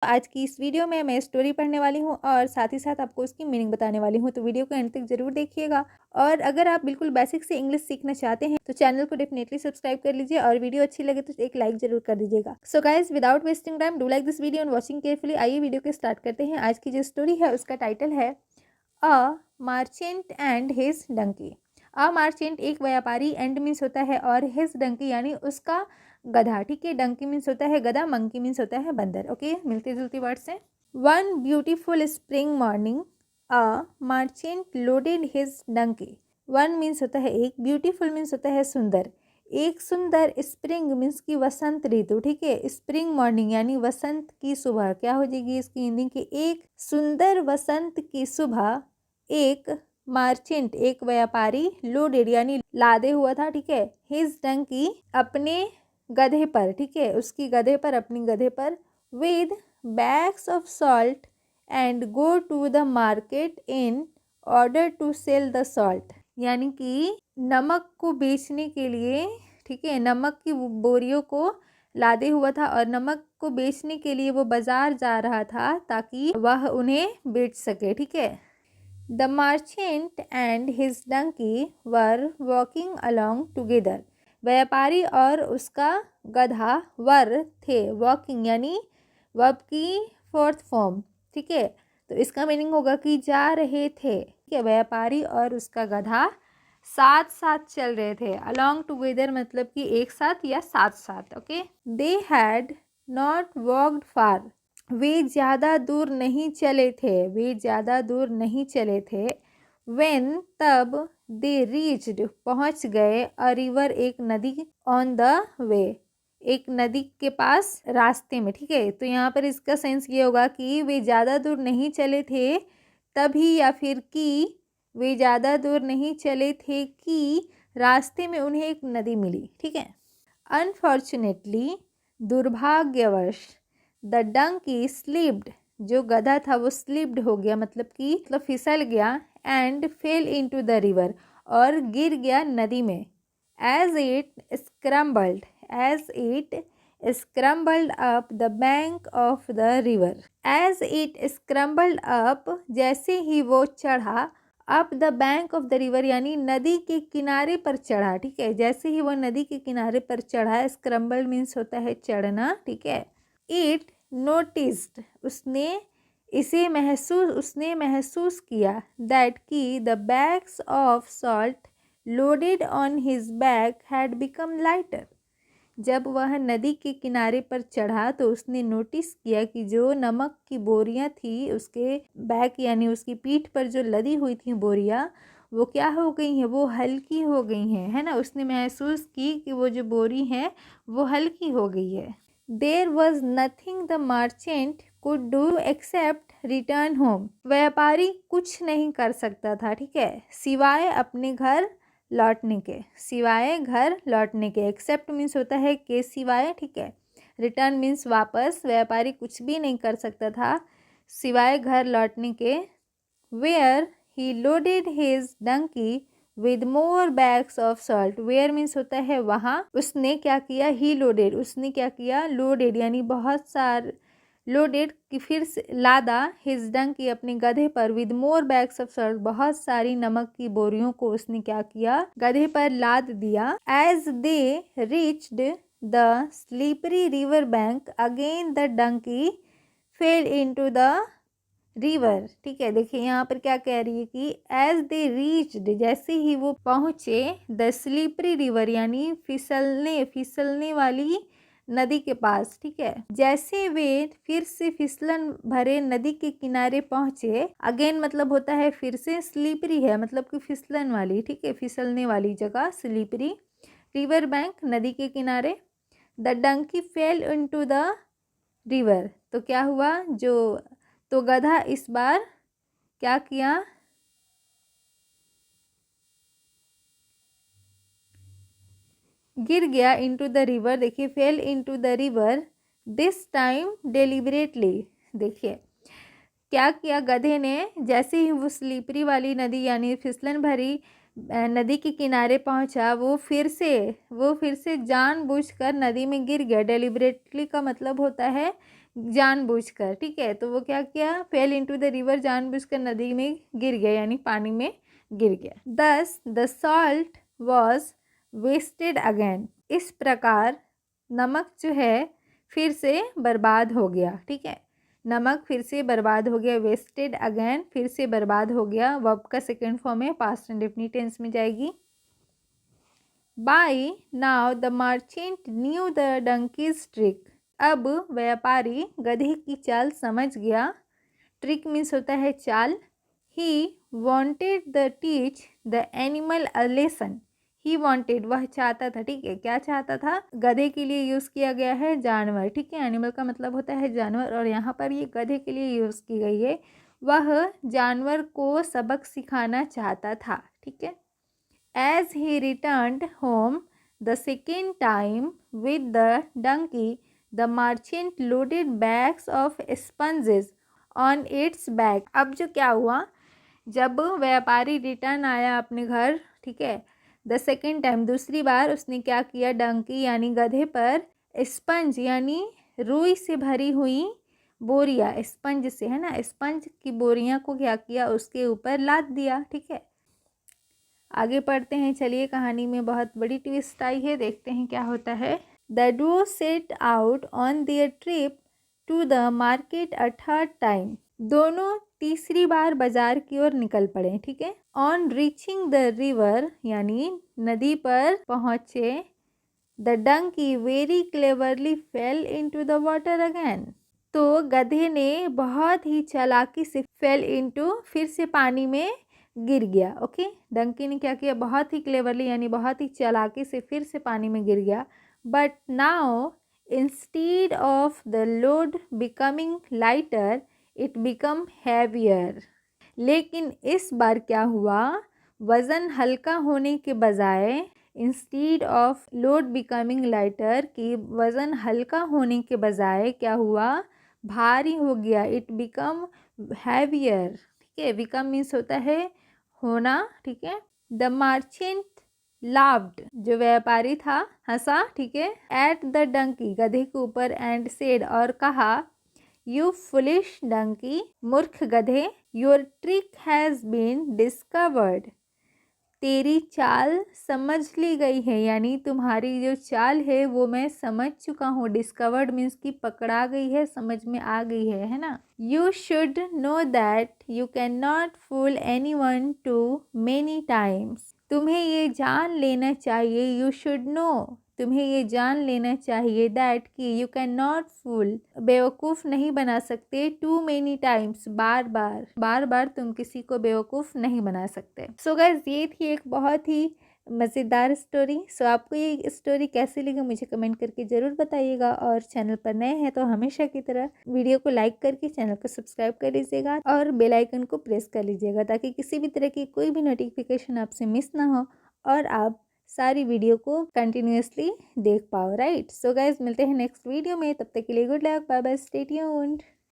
आज की इस वीडियो में मैं स्टोरी पढ़ने वाली हूँ और साथ ही साथ आपको उसकी मीनिंग बताने वाली हूँ, तो वीडियो को एंड तक जरूर देखिएगा। और अगर आप बिल्कुल बेसिक से इंग्लिश सीखना चाहते हैं तो चैनल को डेफिनेटली सब्सक्राइब कर लीजिए और वीडियो अच्छी लगे तो एक लाइक जरूर कर दीजिएगा। So guys, without wasting time, do like this video and watching carefully. आइए वीडियो को स्टार्ट करते हैं। आज की जो स्टोरी है उसका टाइटल है a merchant and his donkey. A merchant एक व्यापारी, एंड मीन्स होता है और हिज डंकी यानी उसका गधा। ठीक है, डंकी मीन्स होता है गधा, मंकी मीन्स होता है बंदर। ओके, मिलती जुलती वर्ड से। One beautiful spring morning a merchant loaded his donkey. One means होता है एक, ब्यूटीफुल मीन्स होता है सुंदर। एक सुंदर, स्प्रिंग मीन्स की वसंत ऋतु। ठीक है, स्प्रिंग मॉर्निंग यानी वसंत की सुबह। क्या हो जाएगी इसकी हिंदी की? एक सुंदर वसंत की सुबह एक मार्चेंट एक व्यापारी लोडेड यानी लादे हुआ था। ठीक है, हिज डंकी अपने गधे पर। ठीक है, उसकी गधे पर, अपनी गधे पर। With bags of salt and go to the market in order to sell the salt. यानी कि नमक को बेचने के लिए, ठीक है, नमक की बोरियों को लादे हुआ था और नमक को बेचने के लिए वो बाजार जा रहा था ताकि वह उन्हें बेच सके। ठीक है, the merchant and his donkey were walking along together. व्यापारी और उसका गधा वर थे, वॉकिंग यानी वर्ब की फोर्थ फॉर्म। ठीक है, तो इसका मीनिंग होगा कि जा रहे थे। ठीक है, व्यापारी और उसका गधा साथ साथ चल रहे थे। अलोंग टुगेदर मतलब कि एक साथ या साथ साथ। Okay, they had not walked far. वे ज़्यादा दूर नहीं चले थे, वे ज़्यादा दूर नहीं चले थे। वेन तब, दे रीच्ड पहुँच गए, अ रिवर एक नदी, ऑन द वे एक नदी के पास, रास्ते में। ठीक है, तो यहाँ पर इसका सेंस ये होगा कि वे ज़्यादा दूर नहीं चले थे तभी, या फिर कि वे ज़्यादा दूर नहीं चले थे कि रास्ते में उन्हें एक नदी मिली। ठीक है, अनफॉर्चुनेटली दुर्भाग्यवश, द डंकी स्लिप्ड जो गधा था वो स्लिप्ड हो गया, मतलब फिसल गया। And fell into the river और गिर गया नदी में। As it scrambled, as it scrambled up the bank of the river. As it scrambled up जैसे ही वो चढ़ा, up the bank of the river यानी नदी के किनारे पर चढ़ा। ठीक है, जैसे ही वो नदी के किनारे पर चढ़ा, स्क्रम्बल्ड मीन्स होता है चढ़ना। ठीक है, इट नोटिस्ड उसने महसूस किया दैट कि the bags of salt loaded on his back had become lighter. जब वह नदी के किनारे पर चढ़ा तो उसने नोटिस किया कि जो नमक की बोरियां थी उसके बैक यानी उसकी पीठ पर जो लदी हुई थी बोरियां, वो क्या हो गई हैं? वो हल्की हो गई हैं, है ना। उसने महसूस की कि वो जो बोरी है वो हल्की हो गई है। There was nothing the merchant could do except return home. व्यापारी कुछ नहीं कर सकता था, ठीक है, सिवाय अपने घर लौटने के। सिवाय घर लौटने के, एक्सेप्ट मीन्स होता है के सिवाय। ठीक है, रिटर्न मीन्स वापस। व्यापारी कुछ भी नहीं कर सकता था सिवाय घर लौटने के। Where he loaded his donkey with more bags of salt. Where means होता है वहाँ। उसने क्या किया? ही लोडेड, उसने क्या किया? लोडेड यानी बहुत सार, लोडेड कि फिर से लादा, हिज डंकी अपने गधे पर, with more bags of salt बहुत सारी नमक की बोरियों को उसने क्या किया? गधे पर लाद दिया। As they reached the slippery river bank again the donkey fell into the river. ठीक है, देखिए यहाँ पर क्या कह रही है कि एज दे रीच्ड जैसे ही वो पहुँचे, द स्लीपरी रिवर यानी फिसलने वाली नदी के पास। ठीक है, जैसे वे फिर से फिसलन भरे नदी के किनारे पहुँचे, अगेन मतलब होता है फिर से, स्लीपरी है मतलब कि फिसलन वाली। ठीक है, फिसलने वाली जगह स्लीपरी, रिवर बैंक नदी के किनारे। The donkey fell into the river, तो क्या हुआ? तो गधा इस बार क्या किया? गिर गया इनटू द रिवर। देखिए, fail into the river this time deliberately. देखिए क्या किया गधे ने? जैसे ही वो स्लीपरी वाली नदी यानी फिसलन भरी नदी के किनारे पहुंचा, वो फिर से जानबूझकर नदी में गिर गया। डेलिबरेटली का मतलब होता है जानबूझकर, ठीक है। तो वो क्या किया, फेल इनटू द रिवर, जानबूझकर नदी में गिर गया यानी पानी में गिर गया। Thus the salt was wasted again, इस प्रकार नमक जो है फिर से बर्बाद हो गया, ठीक है। नमक फिर से बर्बाद हो गया, वेस्टेड अगेन फिर से बर्बाद हो गया। वर्ब का सेकेंड फॉर्म है, पास्ट इंडेफिनिट टेंस में जाएगी। By now the merchant knew the donkey's trick, अब व्यापारी गधे की चाल समझ गया। ट्रिक मीन्स होता है चाल। He wanted the teach the animal a lesson, he wanted वह चाहता था, ठीक है। क्या चाहता था, गधे के लिए यूज़ किया गया है जानवर, ठीक है। एनिमल का मतलब होता है जानवर और यहाँ पर ये गधे के लिए यूज़ की गई है। वह जानवर को सबक सिखाना चाहता था, ठीक है। As he returned home the second time with the donkey the merchant loaded bags of sponges on its back. अब जो क्या हुआ, जब व्यापारी रिटर्न आया अपने घर, ठीक है, द सेकेंड टाइम दूसरी बार, उसने क्या किया, डंकी यानी गधे पर स्पंज यानी रुई से भरी हुई बोरियां, स्पंज से है ना, स्पंज की बोरियां को क्या किया, उसके ऊपर लाद दिया, ठीक है। आगे पढ़ते हैं, चलिए। कहानी में बहुत बड़ी ट्विस्ट आई है, देखते हैं क्या होता है। The two set out on their trip to the market a third time, दोनों तीसरी बार बाजार की ओर निकल पड़े, ठीक है। ऑन रीचिंग द रिवर यानी नदी पर पहुंचे, the donkey very cleverly fell into the water again, तो गधे ने बहुत ही चालाकी से फेल इनटू फिर से पानी में गिर गया, ओके। डंकी ने क्या किया, बहुत ही क्लेवरली यानी बहुत ही चालाकी से फिर से पानी में गिर गया। But now instead of the load becoming lighter it become heavier, लेकिन इस बार क्या हुआ, वज़न हल्का होने के बजाय, instead of load becoming lighter की वज़न हल्का होने के बजाय क्या हुआ, भारी हो गया। इट बिकम हैवियर, ठीक है। बिकम मीन्स होता है होना, ठीक है। द मर्चेंट लाव्ड, जो व्यापारी था हंसा, ठीक है। एट द डंकी, गधे के ऊपर, एंड सेड और कहा, यू फुलिश डंकी, मूर्ख गधे, your trick has been discovered, तेरी चाल समझ ली गई है, यानी तुम्हारी जो चाल है वो मैं समझ चुका हूँ। डिस्कवर्ड मीन्स की पकड़ा गई है, समझ में आ गई है ना। You should know that you can not fool anyone too many times, तुम्हें ये जान लेना चाहिए, यू शुड नो, तुम्हें ये जान लेना चाहिए, दैट कि यू कैन नॉट फूल, बेवकूफ़ नहीं बना सकते, टू मेनी टाइम्स, बार बार तुम किसी को बेवकूफ़ नहीं बना सकते। सो गाइस, ये थी एक बहुत ही मज़ेदार स्टोरी। सो आपको ये स्टोरी कैसी लगी मुझे कमेंट करके ज़रूर बताइएगा, और चैनल पर नए हैं तो हमेशा की तरह वीडियो को लाइक करके चैनल को सब्सक्राइब कर लीजिएगा और बेल आइकन को प्रेस कर लीजिएगा, ताकि किसी भी तरह की कोई भी नोटिफिकेशन आपसे मिस ना हो और आप सारी वीडियो को कंटिन्यूअसली देख पाओ, राइट। सो गाइज, मिलते हैं नेक्स्ट वीडियो में, तब तक के लिए good luck, bye bye, stay tuned.